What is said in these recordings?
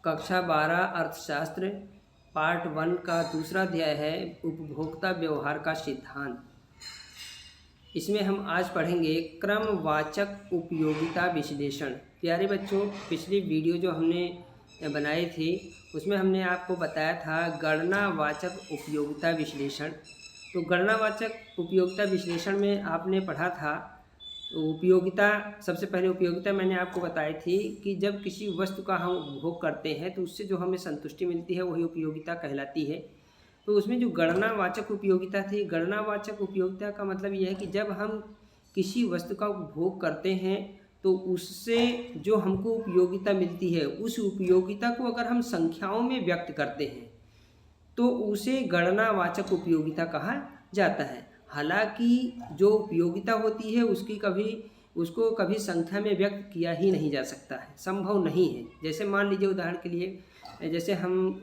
कक्षा 12 अर्थशास्त्र पार्ट 1 का दूसरा अध्याय है उपभोक्ता व्यवहार का सिद्धांत। इसमें हम आज पढ़ेंगे क्रमवाचक उपयोगिता विश्लेषण। प्यारे बच्चों, पिछली वीडियो जो हमने बनाई थी उसमें हमने आपको बताया था गणनावाचक उपयोगिता विश्लेषण। तो गणनावाचक उपयोगिता विश्लेषण में आपने पढ़ा था उपयोगिता। सबसे पहले उपयोगिता मैंने आपको बताई थी कि जब किसी वस्तु का हम उपभोग करते हैं तो उससे जो हमें संतुष्टि मिलती है वही उपयोगिता कहलाती है। तो उसमें जो गणनावाचक उपयोगिता थी, गणनावाचक उपयोगिता का मतलब यह है कि जब हम किसी वस्तु का उपभोग करते हैं तो उससे जो हमको उपयोगिता मिलती है उस उपयोगिता को अगर हम संख्याओं में व्यक्त करते हैं तो उसे गणनावाचक उपयोगिता कहा जाता है। हालांकि जो उपयोगिता होती है उसको कभी संख्या में व्यक्त किया ही नहीं जा सकता है, संभव नहीं है। जैसे मान लीजिए उदाहरण के लिए, जैसे हम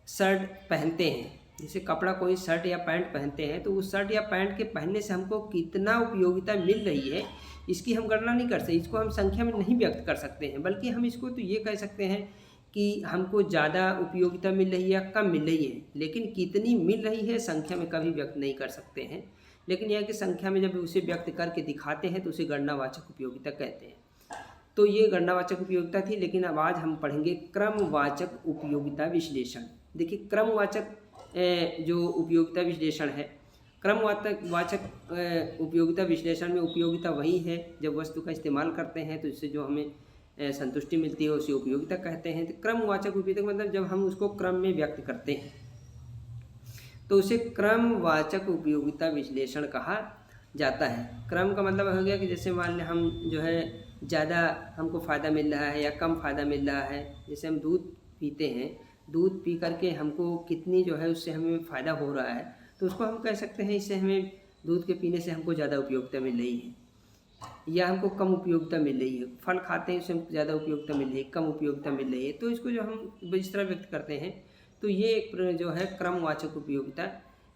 शर्ट पहनते हैं, जैसे कपड़ा कोई शर्ट या पैंट पहनते हैं तो उस शर्ट या पैंट के पहनने से हमको कितना उपयोगिता मिल रही है इसकी हम गणना नहीं कर सकते, इसको हम संख्या में नहीं व्यक्त कर सकते हैं। बल्कि हम इसको तो ये कह सकते हैं कि हमको ज़्यादा उपयोगिता मिल रही है या कम मिल रही है, लेकिन कितनी मिल रही है संख्या में कभी व्यक्त नहीं कर सकते हैं। लेकिन यह कि संख्या में जब उसे व्यक्त करके दिखाते हैं तो उसे गणनावाचक उपयोगिता कहते हैं। तो ये गणनावाचक उपयोगिता थी, लेकिन अब आज हम पढ़ेंगे क्रमवाचक उपयोगिता विश्लेषण। देखिए, क्रमवाचक जो उपयोगिता विश्लेषण है, क्रमवाचक उपयोगिता विश्लेषण में उपयोगिता वही है जब वस्तु का इस्तेमाल करते हैं तो इससे जो हमें संतुष्टि मिलती है उसे उपयोगिता कहते हैं। तो क्रमवाचक उपयोगिता मतलब जब हम उसको क्रम में व्यक्त करते हैं तो उसे क्रमवाचक उपयोगिता विश्लेषण कहा जाता है। क्रम का मतलब हो गया कि जैसे मान लें हम जो है ज़्यादा हमको फ़ायदा मिल रहा है या कम फ़ायदा मिल रहा है। जैसे हम दूध पीते हैं, दूध पी करके हमको कितनी जो है उससे हमें फ़ायदा हो रहा है तो उसको हम कह सकते हैं इससे हमें दूध के पीने से हमको ज़्यादा उपयोगिता मिल रही है या हमको कम उपयोगिता मिल रही है। फल खाते हैं उससे हमको ज़्यादा उपयोगिता मिल रही है, कम उपयोगिता मिल रही है। तो इसको जो हम इस तरह व्यक्त करते हैं तो ये एक जो है क्रमवाचक उपयोगिता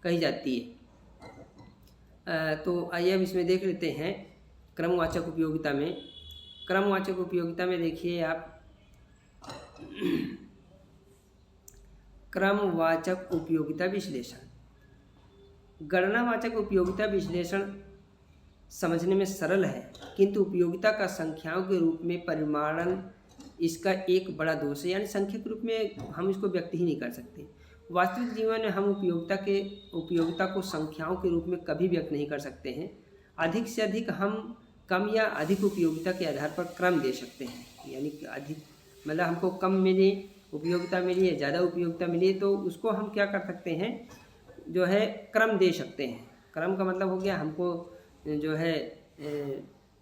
कही जाती है। तो आइए अब इसमें देख लेते हैं क्रमवाचक उपयोगिता में। क्रमवाचक उपयोगिता में देखिए आप क्रमवाचक उपयोगिता विश्लेषण। गणनावाचक उपयोगिता विश्लेषण समझने में सरल है, किंतु उपयोगिता का संख्याओं के रूप में परिमाणन इसका एक बड़ा दोष है। यानी संख्या के रूप में हम इसको व्यक्त ही नहीं कर सकते। वास्तविक जीवन में हम उपयोगिता को संख्याओं के रूप में कभी व्यक्त नहीं कर सकते हैं। अधिक से अधिक हम कम या अधिक उपयोगिता के आधार पर क्रम दे सकते हैं। यानी कि अधिक मतलब हमको कम मिली उपयोगिता मिली है, ज़्यादा उपयोगिता मिली, तो उसको हम क्या कर सकते हैं, जो है क्रम दे सकते हैं। क्रम का मतलब हो गया हमको जो है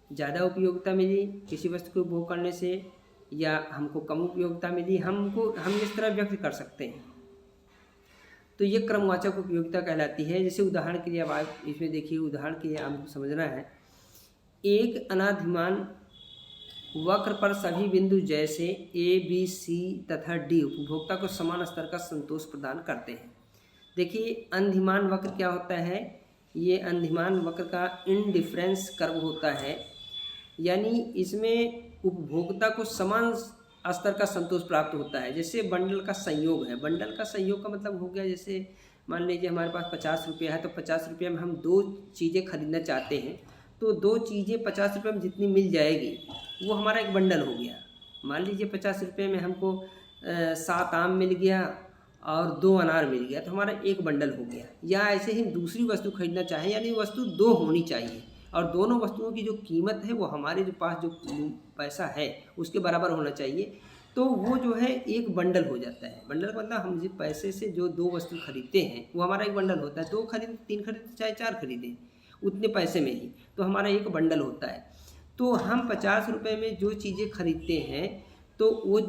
ज़्यादा उपयोगिता मिली किसी वस्तु को उपभोग करने से या हमको कम उपयोगिता मिली, हम इस तरह व्यक्त कर सकते हैं। तो ये क्रमवाचक उपयोगिता कहलाती है। जैसे उदाहरण के लिए अब आप इसमें देखिए, उदाहरण के लिए आपको समझना है, एक अनादिमान वक्र पर सभी बिंदु जैसे ए बी सी तथा डी उपभोक्ता को समान स्तर का संतोष प्रदान करते हैं। देखिए, अंधिमान वक्र क्या होता है, ये अंधिमान वक्र का इंडिफरेंस कर्व होता है। यानी इसमें उपभोक्ता को समान स्तर का संतोष प्राप्त होता है। जैसे बंडल का संयोग है, बंडल का संयोग का मतलब हो गया, जैसे मान लीजिए हमारे पास 50 रुपया है तो 50 रुपये में हम 2 चीज़ें खरीदना चाहते हैं तो 2 चीज़ें 50 रुपये में जितनी मिल जाएगी वो हमारा एक बंडल हो गया। मान लीजिए 50 रुपये में हमको 7 आम मिल गया और 2 अनार मिल गया तो हमारा एक बंडल हो गया। या ऐसे ही दूसरी वस्तु खरीदना चाहें, यानी वस्तु 2 होनी चाहिए और दोनों वस्तुओं की जो कीमत है वो हमारे जो पास जो पैसा है उसके बराबर होना चाहिए, तो वो जो है एक बंडल हो जाता है। बंडल मतलब हम जिस पैसे से जो 2 वस्तु खरीदते हैं वो हमारा एक बंडल होता है। 2 खरीदें, 3 खरीदें, चाहे 4 खरीदें, उतने पैसे में ही तो हमारा एक बंडल होता है। तो हम 50 रुपये में जो चीज़ें खरीदते हैं तो वो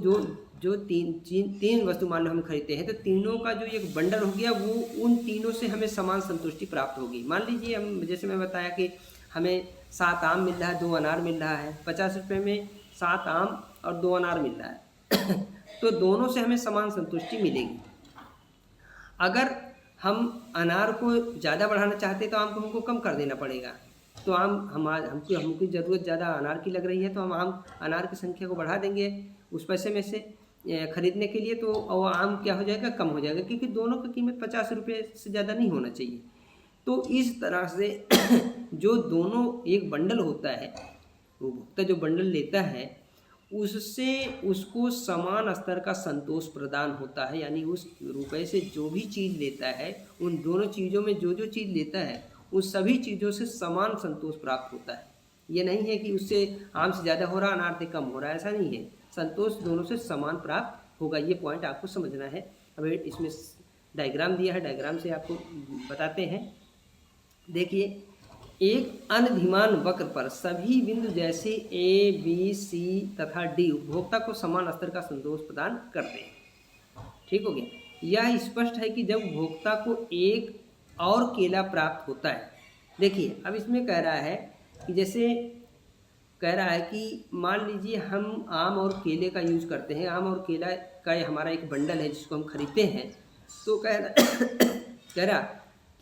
जो तीन वस्तु मान लो हम खरीदते हैं तो तीनों का जो एक बंडल हो गया वो उन तीनों से हमें समान संतुष्टि प्राप्त होगी। मान लीजिए हम, जैसे मैं बताया कि हमें 7 आम मिल रहा है, 2 अनार मिल रहा है, 50 रुपये में 7 आम और 2 अनार मिल रहा है तो दोनों से हमें समान संतुष्टि मिलेगी। अगर हम अनार को ज़्यादा बढ़ाना चाहते तो आम को हमको कम कर देना पड़ेगा। तो हमको ज़रूरत ज़्यादा अनार की लग रही है तो हम अनार की संख्या को बढ़ा देंगे उस पैसे में से। खरीदने के लिए, तो वो आम क्या हो जाएगा, कम हो जाएगा, क्योंकि दोनों की कीमत 50 रुपये से ज़्यादा नहीं होना चाहिए। तो इस तरह से जो दोनों एक बंडल होता है, उपभोक्ता जो बंडल लेता है उससे उसको समान स्तर का संतोष प्रदान होता है। यानी उस रुपए से जो भी चीज़ लेता है, उन दोनों चीज़ों में जो जो चीज़ लेता है उस सभी चीज़ों से समान संतोष प्राप्त होता है। ये नहीं है कि उससे आम से ज़्यादा हो रहा, अनार से कम हो रहा, ऐसा नहीं है। संतोष दोनों से समान प्राप्त होगा, ये पॉइंट आपको समझना है। अब इसमें डायग्राम दिया है, डायग्राम से आपको बताते हैं। देखिए, एक अनधिमान वक्र पर सभी बिंदु जैसे ए, बी, सी तथा डी उपभोक्ता को समान स्तर का संतोष प्रदान करते हैं। ठीक हो गया। यह स्पष्ट है कि जब उपभोक्ता को एक और केला प्राप्त होता है, देखिए अब इसमें कह रहा है कि जैसे कह रहा है कि मान लीजिए हम आम और केले का यूज करते हैं, आम और केला का हमारा एक बंडल है जिसको हम खरीदते हैं। तो कह रहा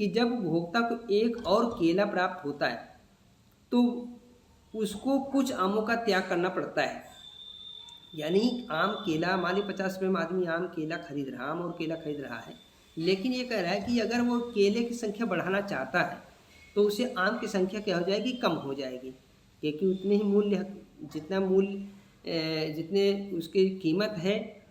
कि जब उपभोक्ता को एक और केला प्राप्त होता है तो उसको कुछ आमों का त्याग करना पड़ता है। यानी आम केला, मान ली 50 रुपये में आदमी आम केला खरीद रहा, आम और केला खरीद रहा है, लेकिन ये कह रहा है कि अगर वो केले की संख्या बढ़ाना चाहता है तो उसे आम की संख्या क्या हो जाएगी, कम हो जाएगी, क्योंकि उतने ही मूल्य, जितना मूल्य जितने उसकी कीमत है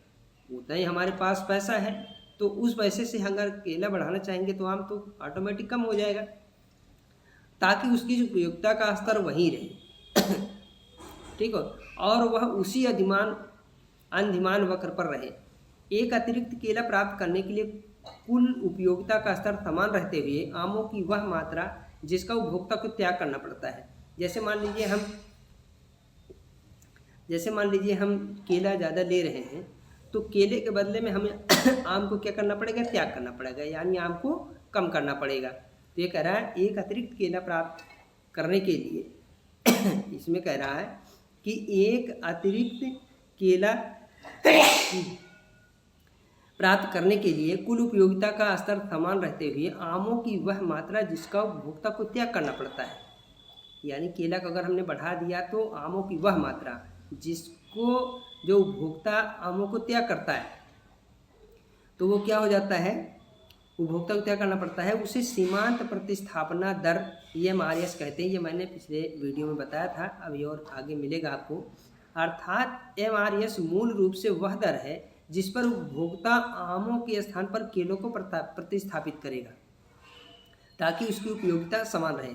उतना ही हमारे पास पैसा है। तो उस पैसे से अगर केला बढ़ाना चाहेंगे तो आम तो ऑटोमेटिक कम हो जाएगा, ताकि उसकी जो उपयोगिता का स्तर वही रहे। ठीक हो, और वह उसी अनधिमान वक्र पर रहे। एक अतिरिक्त केला प्राप्त करने के लिए कुल उपयोगिता का स्तर समान रहते हुए आमों की वह मात्रा जिसका उपभोक्ता को त्याग करना पड़ता है। जैसे मान लीजिए हम केला ज़्यादा ले रहे हैं, तो केले के बदले में हमें आम को क्या करना पड़ेगा, त्याग करना पड़ेगा, यानी आम को कम करना पड़ेगा। तो ये कह रहा है एक अतिरिक्त केला प्राप्त करने के लिए इसमें कह रहा है कि एक अतिरिक्त केला प्राप्त करने के लिए कुल उपयोगिता का स्तर समान रहते हुए आमों की वह मात्रा जिसका उपभोक्ता को त्याग करना पड़ता है। यानी केला को अगर हमने बढ़ा दिया तो आमों की वह मात्रा जिसको जो उपभोक्ता आमों को त्याग करता है, तो वो क्या हो जाता है, उपभोक्ता को त्याग करना पड़ता है, उसे सीमांत प्रतिस्थापना दर EMRS कहते हैं। ये मैंने पिछले वीडियो में बताया था, अभी और आगे मिलेगा आपको। अर्थात MRS मूल रूप से वह दर है जिस पर उपभोक्ता आमों के स्थान पर केलों को प्रतिस्थापित करेगा ताकि उसकी उपयोगिता समान रहे।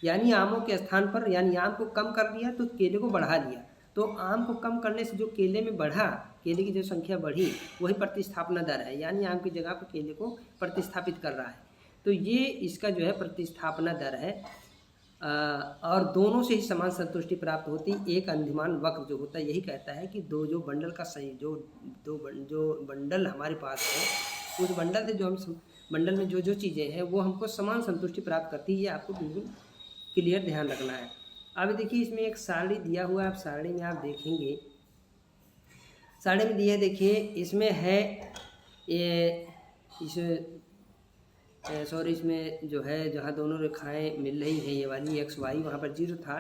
यानी आमों के स्थान पर, यानी आम को कम कर दिया तो केले को बढ़ा दिया, तो आम को कम करने से जो केले में बढ़ा, केले की जो संख्या बढ़ी वही प्रतिस्थापना दर है, यानी आम की जगह पर केले को प्रतिस्थापित कर रहा है। तो ये इसका जो है प्रतिस्थापना दर है। और दोनों से ही समान संतुष्टि प्राप्त होती। एक अनधिमान वक्र जो होता है यही कहता है कि जो बंडल का सही जो बंडल हमारे पास है, उस बंडल से जो हम बंडल में जो जो चीज़ें हैं वो हमको समान संतुष्टि प्राप्त करती है। ये आपको बिल्कुल क्लियर ध्यान रखना है। अब देखिए इसमें एक सारणी दिया हुआ है, आप सारणी में आप देखेंगे, सारणी में दिया है, देखिए इसमें है इसमें जो है जहाँ दोनों रेखाएं मिल रही हैं, ये वाली XY, वहाँ पर 0 था,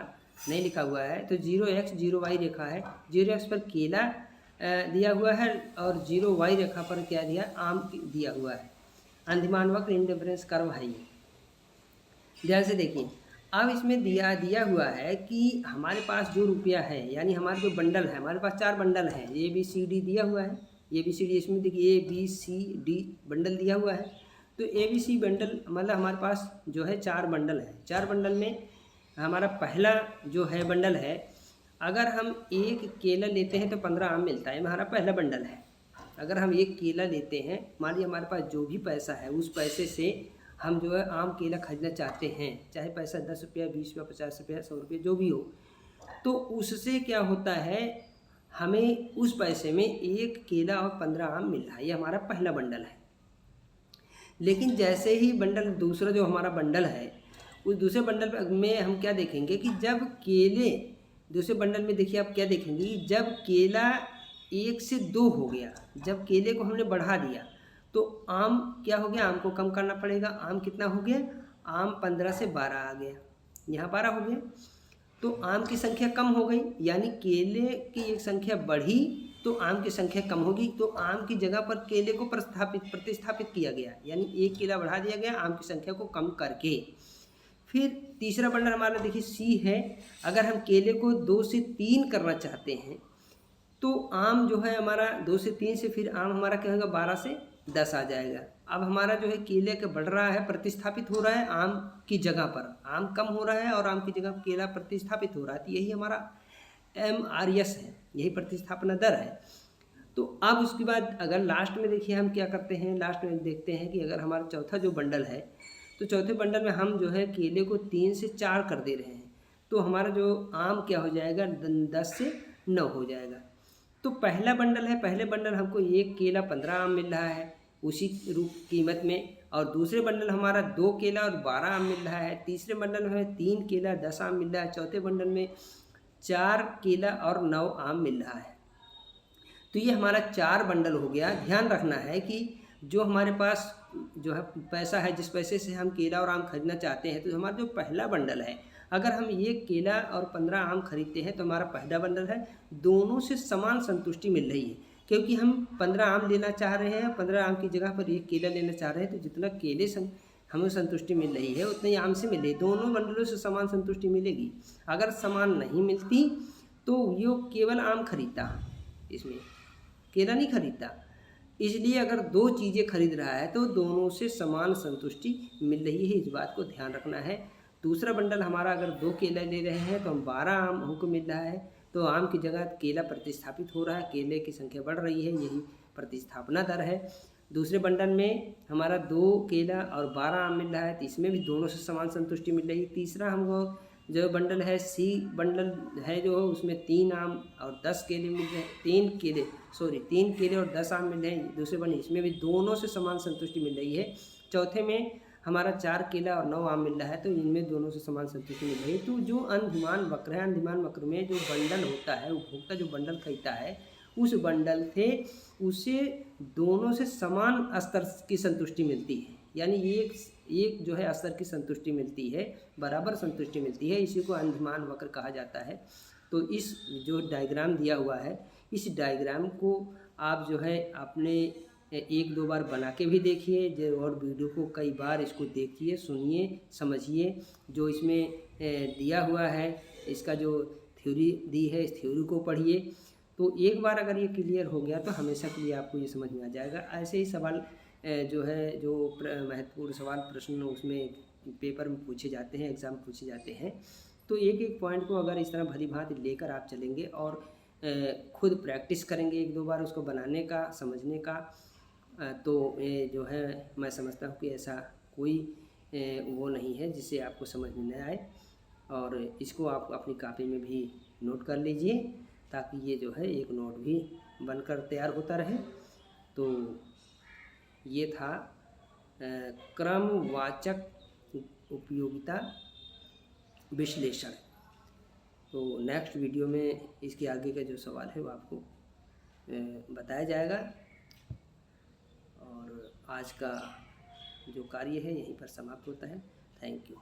नहीं लिखा हुआ है, तो 0x 0y रेखा है। 0x पर केला दिया हुआ है और 0y रेखा पर क्या दिया, आम दिया हुआ है। अनधिमान वक्र इंडिफरेंस कर्व है ये, ध्यान से देखिए। अब इसमें दिया हुआ है कि हमारे पास जो रुपया है, यानी हमारे जो बंडल है, हमारे पास 4 बंडल हैं, ABCD दिया हुआ है, ABCD, इसमें देखिए ABCD बंडल दिया हुआ है। तो ABC बंडल मतलब हमारे पास जो है 4 बंडल है। 4 बंडल में हमारा पहला जो है बंडल है, अगर हम एक केला लेते हैं तो 15 आम मिलता है, हमारा पहला बंडल है। अगर हम एक केला लेते हैं, मान लीजिए हमारे पास जो भी पैसा है उस पैसे से हम जो है आम केला खरीदना चाहते हैं, चाहे पैसा 10 रुपया, 20 रुपया, 50 रुपया, 100 रुपये जो भी हो, तो उससे क्या होता है, हमें उस पैसे में एक केला और 15 आम मिल रहा है। ये हमारा पहला बंडल है। लेकिन जैसे ही बंडल दूसरा जो हमारा बंडल है, उस दूसरे बंडल में हम क्या देखेंगे कि जब केले, दूसरे बंडल में देखिए आप क्या देखेंगे, जब केला 1 से 2 हो गया, जब केले को हमने बढ़ा दिया तो आम क्या हो गया, आम को कम करना पड़ेगा। आम कितना हो गया, आम 15 से 12 आ गया, यहाँ 12 हो गया, तो आम की संख्या कम हो गई, यानी केले की एक संख्या बढ़ी तो तो आम की संख्या कम होगी, तो आम की जगह पर केले को प्रतिस्थापित किया गया, यानी एक केला बढ़ा दिया गया आम की संख्या को कम करके। फिर तीसरा बंडल हमारा देखिए सी है, अगर हम केले को 2 से 3 करना चाहते हैं तो आम जो है हमारा 2 से 3 से फिर आम हमारा क्या होगा 12 से 10 आ जाएगा। अब हमारा जो है केले का बढ़ रहा है, प्रतिस्थापित हो रहा है आम की जगह पर, आम कम हो रहा है और आम की जगह केला प्रतिस्थापित हो रहा है, तो यही हमारा MRS है, यही प्रतिस्थापना दर है। तो अब उसके बाद अगर लास्ट में देखिए हम क्या करते हैं, लास्ट में देखते हैं कि अगर हमारा चौथा जो बंडल है, तो चौथे बंडल में हम जो है केले को 3 से 4 कर दे रहे हैं, तो हमारा जो आम क्या हो जाएगा 10 से 9 हो जाएगा। तो पहला बंडल है, पहले बंडल हमको एक केला 15 आम मिल रहा है उसी रूप कीमत में, और दूसरे बंडल हमारा 2 केला और 12 आम मिल रहा है, तीसरे बंडल में 3 केला 10 आम मिल रहा है, चौथे बंडल में 4 केला और 9 आम मिल रहा है। तो ये हमारा 4 बंडल हो गया। ध्यान रखना है कि जो हमारे पास जो है पैसा है, जिस पैसे से हम केला और आम खरीदना चाहते हैं, तो हमारा जो पहला बंडल है, अगर हम एक केला और 15 आम खरीदते हैं तो हमारा पहला बंडल है, दोनों से समान संतुष्टि मिल रही है, क्योंकि हम 15 आम लेना चाह रहे हैं, 15 आम की जगह पर एक केला लेना चाह रहे हैं, तो जितना केले हमें संतुष्टि मिल रही है उतनी आम से मिल रही है, दोनों बंडलों से समान संतुष्टि मिलेगी। अगर समान नहीं मिलती तो ये केवल आम खरीदता, इसमें केला नहीं खरीदता। इसलिए अगर 2 चीज़ें खरीद रहा है तो दोनों से समान संतुष्टि मिल रही है, इस बात को ध्यान रखना है। दूसरा बंडल हमारा अगर 2 केला ले रहे हैं तो हम 12 आम हमको मिल रहा है, तो आम की जगह केला प्रतिस्थापित हो रहा है, केले की संख्या बढ़ रही है, यही प्रतिस्थापना दर है। दूसरे बंडल में हमारा 2 केला और 12 आम मिल रहा है, तो इसमें भी दोनों से समान संतुष्टि मिल रही है। तीसरा हमको जो बंडल है सी बंडल है, जो उसमें 3 आम और 10 केले मिल रहे हैं, 3 केले और 10 आम मिल रहे हैं दूसरे बंडल, इसमें भी दोनों से समान संतुष्टि मिल रही है। चौथे में हमारा 4 केला और 9 आम मिल रहा है, तो इनमें दोनों से समान संतुष्टि मिल रही है। तो जो अंधमान वक्र है, अंधमान वक्र में जो बंडल होता है, उपभोक्ता जो बंडल खरीदता है उस बंडल से उसे दोनों से समान स्तर की संतुष्टि मिलती है, यानी एक जो है स्तर की संतुष्टि मिलती है, बराबर संतुष्टि मिलती है, इसी को अंधमान वक्र कहा जाता है। तो इस जो डायग्राम दिया हुआ है, इस डायग्राम को आप जो है अपने 1-2 बार बना के भी देखिए, और वीडियो को कई बार इसको देखिए, सुनिए, समझिए। जो इसमें दिया हुआ है, इसका जो थ्योरी दी है, इस थ्योरी को पढ़िए। तो एक बार अगर ये क्लियर हो गया तो हमेशा के लिए आपको ये समझ में आ जाएगा। ऐसे ही सवाल जो है, जो महत्वपूर्ण सवाल प्रश्न उसमें पेपर में पूछे जाते हैं, एग्ज़ाम पूछे जाते हैं, तो एक पॉइंट को अगर इस तरह भली भांति लेकर आप चलेंगे और खुद प्रैक्टिस करेंगे 1-2 बार उसको बनाने का, समझने का, तो ये जो है मैं समझता हूँ कि ऐसा कोई वो नहीं है जिससे आपको समझ में न आए। और इसको आप अपनी कॉपी में भी नोट कर लीजिए, ताकि ये जो है एक नोट भी बनकर तैयार होता रहे। तो ये था क्रमवाचक उपयोगिता विश्लेषण। तो नेक्स्ट वीडियो में इसके आगे का जो सवाल है वो आपको बताया जाएगा। और आज का जो कार्य है यहीं पर समाप्त होता है। Thank you.